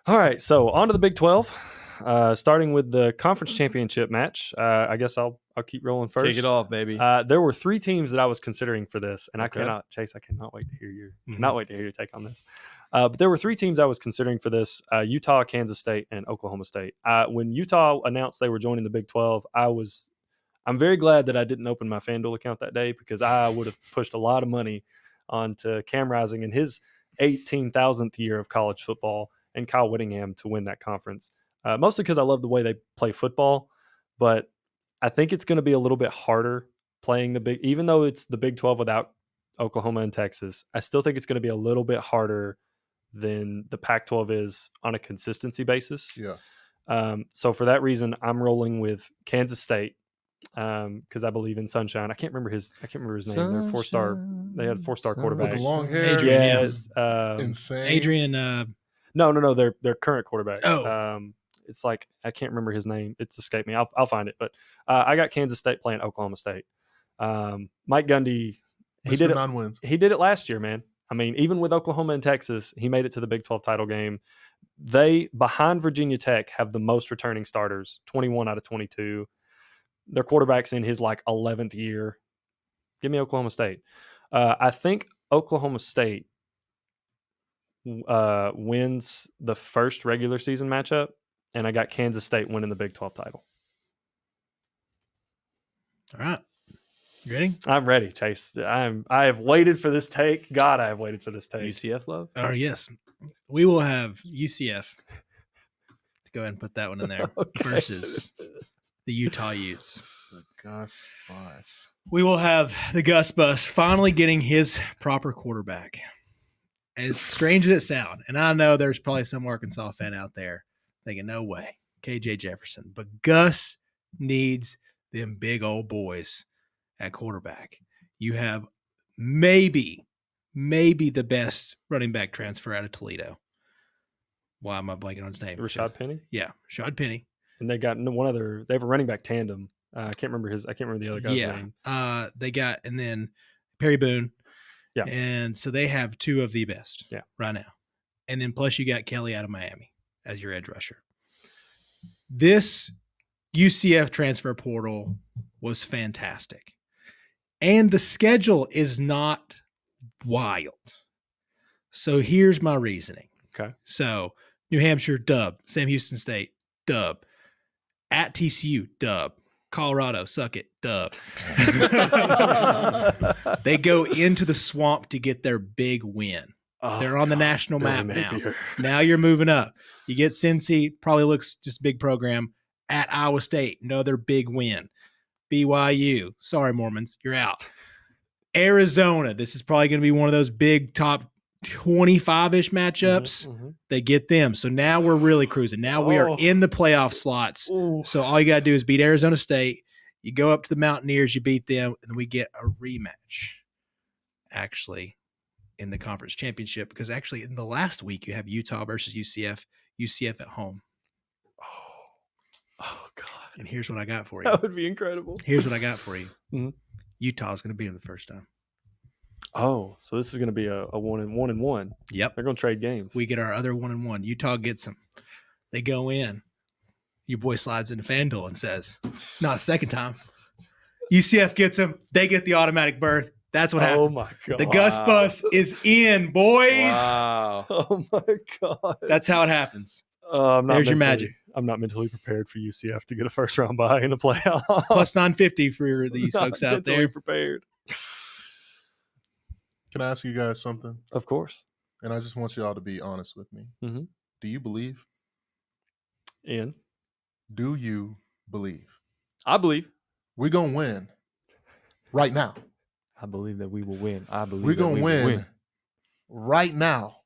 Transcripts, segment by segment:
All right, so on to the Big 12. Starting with the conference championship match. I guess I'll keep rolling first. Kick it off, baby. There were three teams that I was considering for this, and Okay. I cannot wait to hear your take on this. But there were three teams I was considering for this: Utah, Kansas State, and Oklahoma State. When Utah announced they were joining the Big 12, I'm very glad that I didn't open my FanDuel account that day, because I would have pushed a lot of money onto Cam Rising in his 18,000th year of college football and Kyle Whittingham to win that conference. Mostly because I love the way they play football, but I think it's going to be a little bit harder playing even though it's the Big 12 without Oklahoma and Texas. I still think it's going to be a little bit harder than the Pac-12 is on a consistency basis. Yeah. So for that reason, I'm rolling with Kansas State, because I believe in Sunshine. I can't remember his name. They're 4-star. They had a 4-star quarterback With the long hair. Adrian, Insane. Adrian. No. Their current quarterback. Oh. It's like, I can't remember his name. It's escaped me. I'll find it. But I got Kansas State playing Oklahoma State. Mike Gundy, he did it. Non-wins. He did it last year, man. I mean, even with Oklahoma and Texas, he made it to the Big 12 title game. They, behind Virginia Tech, have the most returning starters, 21 out of 22. Their quarterback's in his 11th year. Give me Oklahoma State. I think Oklahoma State wins the first regular season matchup, and I got Kansas State winning the Big 12 title. All right. You ready? I'm ready, Chase. I have waited for this take. God, I have waited for this take. UCF love? Yes. We will have UCF. Go ahead and put that one in there. Okay. Versus the Utah Utes. The Gus Bus. We will have the Gus Bus finally getting his proper quarterback. As strange as it sounds, and I know there's probably some Arkansas fan out there thinking, no way, KJ Jefferson. But Gus needs them big old boys at quarterback. You have maybe the best running back transfer out of Toledo. Why am I blanking on his name? Rashad Penny? Yeah, Rashad Penny. And they got one other. They have a running back tandem. I can't remember the other guy's name. They got, and then Perry Boone. Yeah. And so they have two of the best right now. And then plus you got Kelly out of Miami as your edge rusher. This UCF transfer portal was fantastic. And the schedule is not wild. So here's my reasoning. Okay. So New Hampshire, dub. Sam Houston State, dub. At TCU, dub. Colorado, suck it, dub. They go into the swamp to get their big win. They're on the national map now. Now you're moving up. You get Cincy, probably looks just a big program. At Iowa State, another big win. BYU, sorry Mormons, you're out. Arizona, this is probably going to be one of those big top 25-ish matchups. Mm-hmm. They get them. So now we're really cruising. Now we are in the playoff slots. Ooh. So all you got to do is beat Arizona State. You go up to the Mountaineers, you beat them, and we get a rematch, actually, in the conference championship. Because actually, in the last week, you have Utah versus UCF at home. Oh, God. And here's what I got for you. That would be incredible. Here's what I got for you. Mhm. Utah's going to beat them the first time. Oh, so this is going to be a 1-1. Yep. They're going to trade games. We get our other 1-1. Utah gets them. They go in. Your boy slides into FanDuel and says, not a second time. UCF gets them. They get the automatic berth. That's what happens. Oh, my God. The Gus Bus is in, boys. Wow. Oh, my God. That's how it happens. There's your magic. I'm not mentally prepared for UCF to get a first-round bye in the playoff. Plus 950 for these folks out mentally there. prepared. Can I ask you guys something? Of course. And I just want you all to be honest with me. Mm-hmm. Do you believe? Ian? Do you believe? I believe. We're going to win right now. I believe that we will win. I believe We're that going we to will win right now.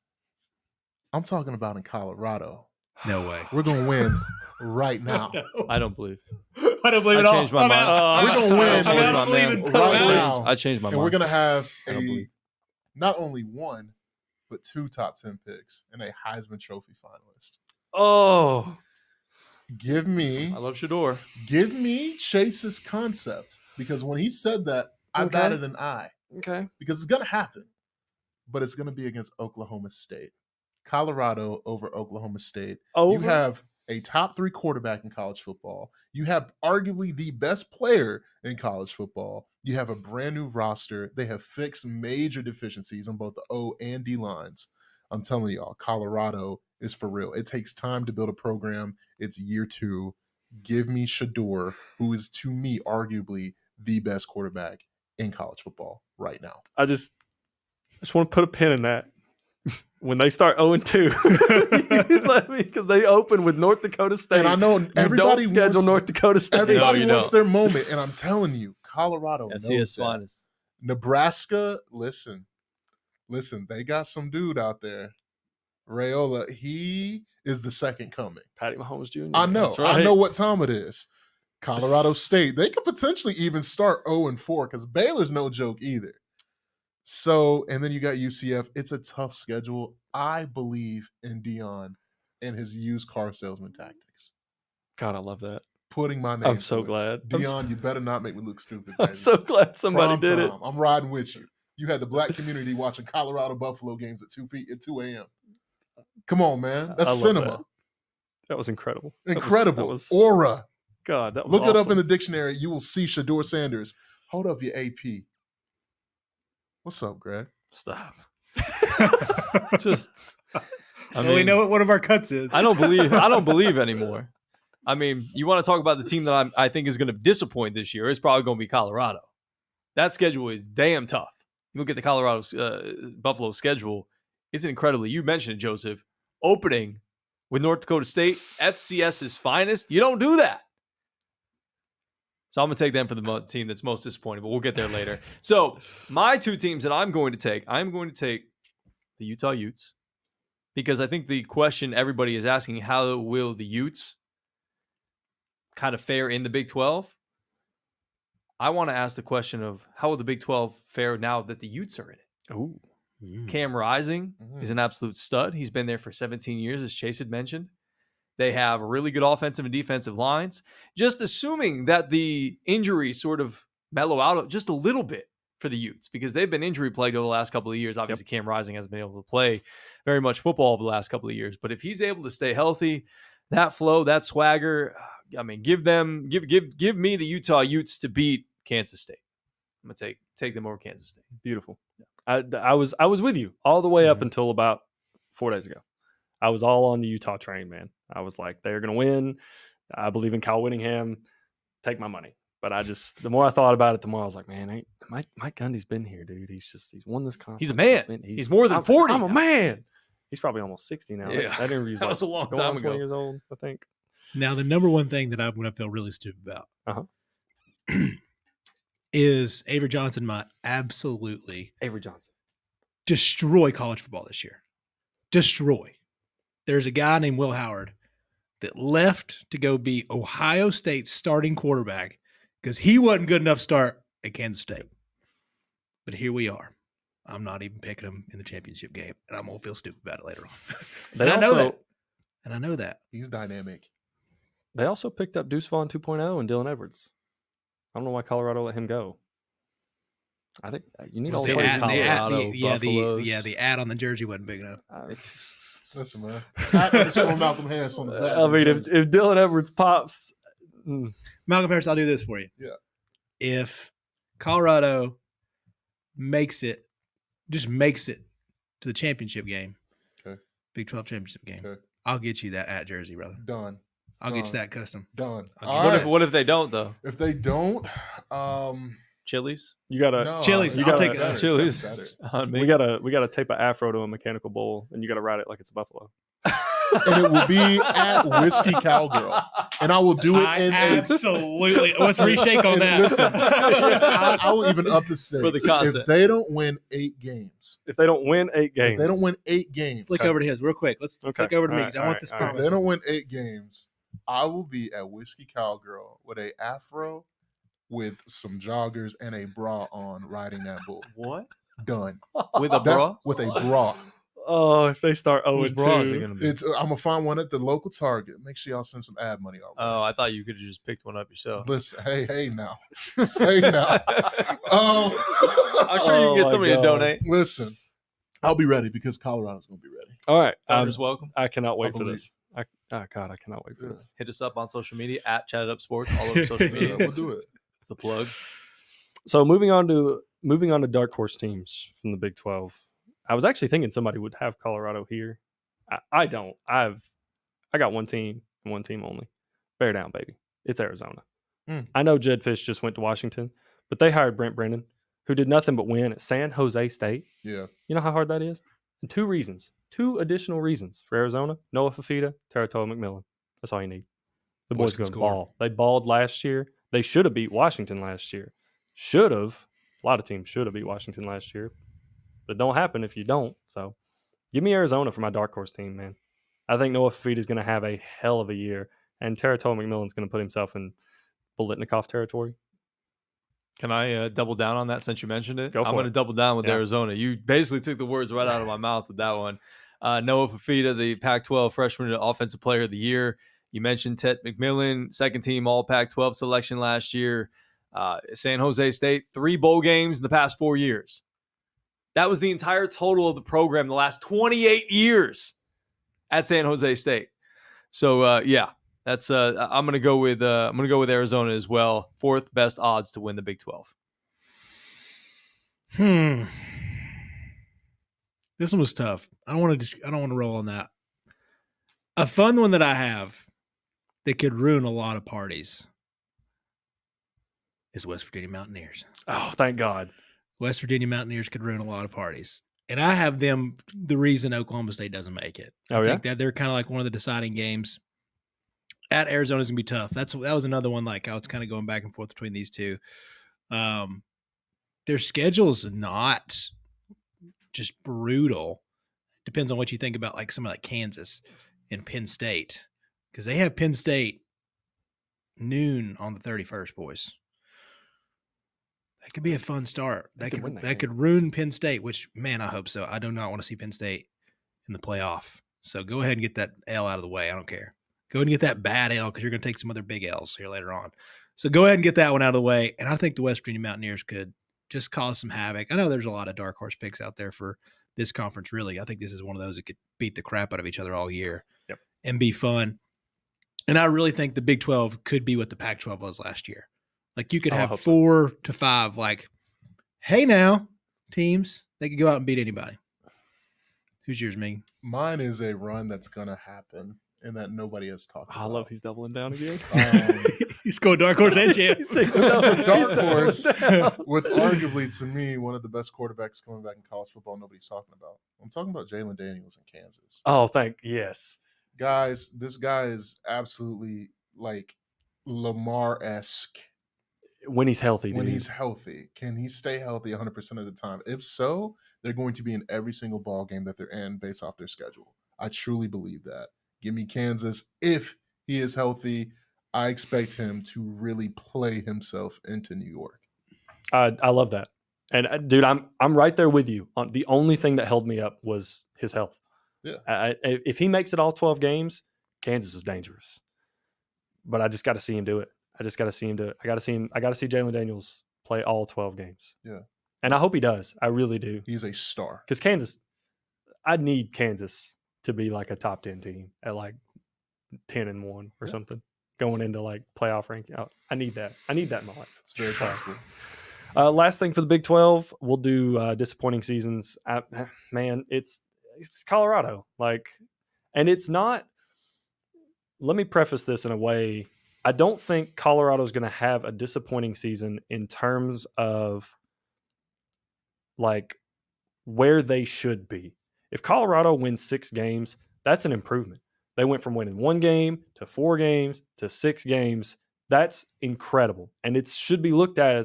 I'm talking about in Colorado. No way. We're going to win right now. I don't believe. I don't believe it all. changed my mind. We're going to win I'm not believing right now. I changed my And mind. we're going to have I don't believe. not only one, but 2 top 10 picks and a Heisman Trophy finalist. Oh. Give me I love Shador. Chase's concept, because when he said that, I Okay. batted an eye, Okay. because it's going to happen, but it's going to be against Oklahoma State. Colorado over Oklahoma State. Over? You have a top 3 quarterback in college football. You have arguably the best player in college football. You have a brand new roster. They have fixed major deficiencies on both the O and D lines. I'm telling y'all, Colorado is for real. It takes time to build a program. It's year 2. Give me Shador, who is to me arguably the best quarterback in college football right now. I just want to put a pin in that. When they start 0-2, let me, because they open with North Dakota State. And I know everybody don't schedule wants, North Dakota State. Everybody No, wants their moment, and I'm telling you, Colorado knows FCS that. finest. Nebraska, listen, they got some dude out there, Raiola. He is the second coming. Patty Mahomes Jr. I know. That's right. I know what time it is. Colorado State, they could potentially even start 0-4 because Baylor's no joke either. So, and then you got UCF. It's a tough schedule. I believe in Dion and his used car salesman tactics. God, I love that. Putting my name. I'm so to it. glad. Dion, you better not make me look stupid, baby. I'm so glad somebody Prime did it. time. I'm riding with you. You had the black community watching Colorado Buffalo games at 2 a.m. Come on, man. That's I love cinema. That was incredible. Incredible. That was Aura. God, that was Look it up awesome. in the dictionary. You will see Shador Sanders. Hold up your AP. What's up, Greg? Stop. Just, We know what one of our cuts is. I don't believe anymore. I mean, you want to talk about the team that I think is going to disappoint this year? It's probably going to be Colorado. That schedule is damn tough. You look at the Colorado Buffalo schedule. It's incredibly. You mentioned it, Joseph. Opening with North Dakota State, FCS's finest. You don't do that. So I'm going to take them for the team that's most disappointing, but we'll get there later. So my 2 teams that I'm going to take the Utah Utes, because I think the question everybody is asking, how will the Utes kind of fare in the Big 12? I want to ask the question of how will the Big 12 fare now that the Utes are in it? Ooh. Cam Rising is an absolute stud. He's been there for 17 years, as Chase had mentioned. They have really good offensive and defensive lines. Just assuming that the injuries sort of mellow out just a little bit for the Utes, because they've been injury plagued over the last couple of years. Obviously, Cam Rising hasn't been able to play very much football over the last couple of years. But if he's able to stay healthy, that flow, that swagger, I mean, give me the Utah Utes to beat Kansas State. I'm gonna take them over Kansas State. Beautiful. I was with you all the way up until about 4 days ago. I was all on the Utah train, man. I was like, they're going to win. I believe in Kyle Whittingham. Take my money. But the more I thought about it, the more I was like, man, Mike Gundy's been here, dude. He's won this conference. He's a man. He's more than 40. I'm a man. He's probably almost 60 now. Yeah. That interview's That was a long time ago. 20 years old, I think. Now, the number one thing that I'm going to feel really stupid about is Avery Johnson might absolutely Avery Johnson destroy college football this year. Destroy. There's a guy named Will Howard that left to go be Ohio State's starting quarterback because he wasn't good enough to start at Kansas State. But here we are. I'm not even picking him in the championship game, and I'm going to feel stupid about it later on. I know that. He's dynamic. They also picked up Deuce Vaughn 2.0 and Dylan Edwards. I don't know why Colorado let him go. I think you need all the three. the ad on the jersey wasn't big enough. Listen, man. @ Malcolm Harris on the back. I mean, if Dylan Edwards pops, Malcolm Harris, I'll do this for you. Yeah. If Colorado makes it to the championship game, okay, Big 12 championship game, okay, I'll get you that at jersey, brother. Done. I'll get you that custom. Done. What if they don't though? If they don't, Chili's? you gotta Chili's. You I'll gotta- take it. Chili's. we gotta tape an afro to a mechanical bull, and you gotta ride it like it's a buffalo. And it will be at Whiskey Cowgirl, and I will do it in absolutely. Let's reshake on that. Listen, I will even up the stakes For the concept. if they don't win 8 games. If they don't win 8 games, If they don't win 8 games. Flick over to his real quick. Let's flick over to me because I want this If promise. they don't win 8 games, I will be at Whiskey Cowgirl with a afro, with some joggers and a bra on, riding that bull. What? Done. With a That's bra? with a bra. Oh, if they start Whose bra is it 0-2, going to be? I'm gonna find one at the local Target. Make sure y'all send some ad money our way. Oh, I thought you could have just picked one up yourself. Listen, hey now, say now. I'm sure you can get somebody to donate. Listen, I'll be ready because Colorado's going to be ready. All right. Thunder's welcome. I cannot wait for believe. this. Oh God, I cannot wait for Yeah. this. Hit us up on social media at Chatt It Up Sports, all over social media. We'll do it. It's the plug. So moving on to dark horse teams from the Big 12. I was actually thinking somebody would have Colorado here. I don't. I got one team and one team only. Bear down, baby. It's Arizona. I know Jed Fish just went to Washington, but they hired Brent Brennan, who did nothing but win at San Jose State. Yeah. You know how hard that is? And two additional reasons for Arizona: Noah Fafita, Teratoa McMillan. That's all you need. The boys can going to score. ball. They balled last year. They should have beat Washington last year. Should have. A lot of teams should have beat Washington last year. But it don't happen if you don't. So give me Arizona for my dark horse team, man. I think Noah Fafita is going to have a hell of a year. And Teratoa McMillan's going to put himself in Bolitnikoff territory. Can I double down on that since you mentioned it? Go for I'm going it. to double down with Yeah. Arizona. You basically took the words right out of my mouth with that one. Noah Fafita, the Pac-12 Freshman Offensive Player of the Year. You mentioned Ted McMillan, second team All Pac-12 selection last year. San Jose State, 3 bowl games in the past 4 years. That was the entire total of the program the last 28 years at San Jose State. So yeah, that's I'm gonna go with Arizona as well. 4th best odds to win the Big 12. This one was tough. I don't want to roll on that. A fun one that I have that could ruin a lot of parties is West Virginia Mountaineers. Oh, thank God. West Virginia Mountaineers could ruin a lot of parties. And I have them the reason Oklahoma State doesn't make it. I think that they're kind of like one of the deciding games. At Arizona is going to be tough. That was another one like I was kind of going back and forth between these two. Their schedule's not just brutal. Depends on what you think about like somebody like Kansas and Penn State. Because they have Penn State noon on the 31st, boys. That could be a fun start. That could ruin Penn State, which, man, I hope so. I do not want to see Penn State in the playoff. So go ahead and get that L out of the way. I don't care. Go ahead and get that bad L because you're going to take some other big L's here later on. So go ahead and get that one out of the way. And I think the West Virginia Mountaineers could just cause some havoc. I know there's a lot of dark horse picks out there for this conference, really. I think this is one of those that could beat the crap out of each other all year and be fun. And I really think the Big 12 could be what the Pac-12 was last year. Like you could have 4 to 5, like, hey now, teams, they could go out and beat anybody. Who's yours, Megan? Mine is a run that's going to happen and that nobody has talked about. I love he's doubling down again. He's going dark horse and champ. This is a dark horse with arguably, to me, one of the best quarterbacks coming back in college football nobody's talking about. I'm talking about Jalen Daniels in Kansas. Oh, yes. Guys, this guy is absolutely like Lamar-esque. When he's healthy, dude. When he's healthy. Can he stay healthy 100% of the time? If so, they're going to be in every single ball game that they're in based off their schedule. I truly believe that. Give me Kansas. If he is healthy, I expect him to really play himself into New York. I love that. And dude, I'm right there with you. The only thing that held me up was his health. Yeah. If he makes it all 12 games, Kansas is dangerous. But I just got to see him do it. I got to see Jalen Daniels play all 12 games. Yeah. And I hope he does. I really do. He's a star. Because Kansas, I need Kansas to be like a top 10 team at like 10-1 or something going into like playoff ranking. I need that. I need that in my life. It's very possible. Last thing for the Big 12, we'll do disappointing seasons. Man, it's Colorado. Like, and it's not. Let me preface this in a way. I don't think Colorado is going to have a disappointing season in terms of like where they should be. If Colorado wins 6 games, that's an improvement. They went from winning 1 game to 4 games to 6 games. That's incredible. And it should be looked at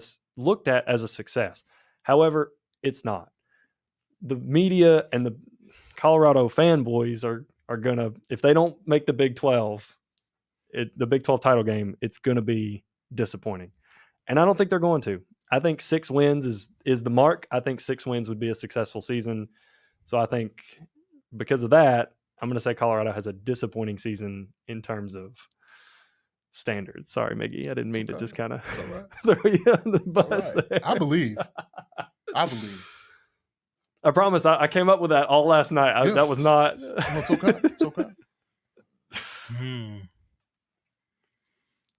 as a success. However, it's not. The media and the Colorado fanboys are going to, if they don't make the Big 12, the Big 12 title game, it's going to be disappointing. And I don't think they're going to. I think 6 wins is the mark. I think 6 wins would be a successful season. So I think because of that, I'm going to say Colorado has a disappointing season in terms of standards. Sorry, Miggy. I didn't mean to just kind of throw you on the bus there. I believe. I promise. I came up with that all last night. Yeah. That was not. No, it's okay. It's okay.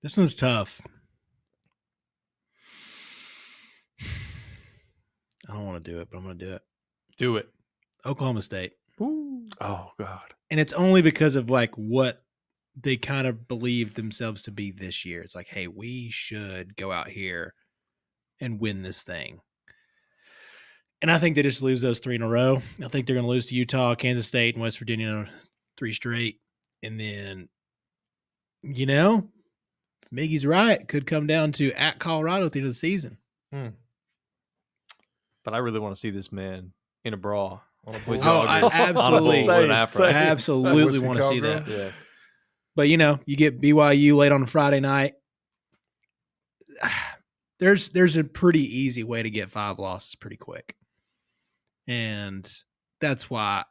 This one's tough. I don't want to do it, but I'm going to do it. Do it. Oklahoma State. Oh God. And it's only because of like what they kind of believed themselves to be this year. It's like, hey, we should go out here and win this thing. And I think they just lose those 3 in a row. I think they're going to lose to Utah, Kansas State, and West Virginia 3 straight. And then, you know, Miggy's right. Could come down to at Colorado at the end of the season. But I really want to see this man in a bra. I With I joggers absolutely, on a bull with an afro. I absolutely Whiskey want to see Cowgirl? that. Yeah. But, you know, you get BYU late on a Friday night. There's a pretty easy way to get 5 losses pretty quick. And that's why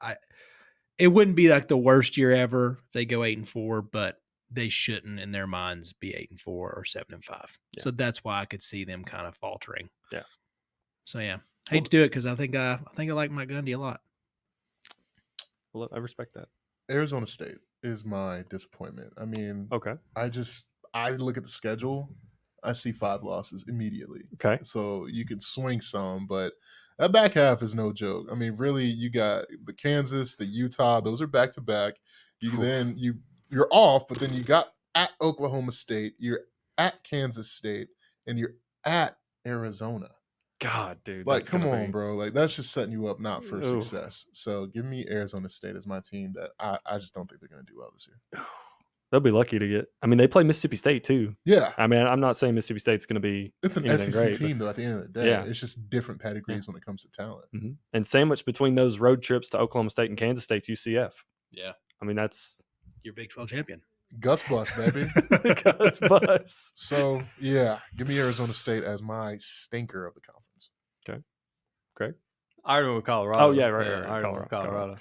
it wouldn't be like the worst year ever if they go 8-4, but they shouldn't in their minds be 8-4 or 7-5. Yeah. So that's why I could see them kind of faltering. Yeah. So yeah, hate to do it because I think I like Mike Gundy a lot. Well, I respect that. Arizona State is my disappointment. I mean, Okay. I look at the schedule, I see 5 losses immediately. Okay. So you can swing some, but that back half is no joke. I mean, really, you got the Kansas, the Utah; those are back to back. You're off, but then you got at Oklahoma State, you're at Kansas State, and you're at Arizona. God, dude. Like, that's come gonna on, be- bro. Like, that's just setting you up not for Ooh. success. So give me Arizona State as my team that I just don't think they're going to do well this year. They'll be lucky to get. I mean, they play Mississippi State too. Yeah. I mean, I'm not saying Mississippi State's going to be. It's an anything SEC great, team, though, at the end of the day. Yeah. It's just different pedigrees when it comes to talent. Mm-hmm. And sandwiched between those road trips to Oklahoma State and Kansas State's UCF. Yeah. I mean, that's Your Big 12 champion. Gus Bus, baby. Gus Bus. So, yeah, give me Arizona State as my stinker of the conference. Greg? Ireland with Colorado. Oh, yeah, right, Ireland with Colorado. Colorado.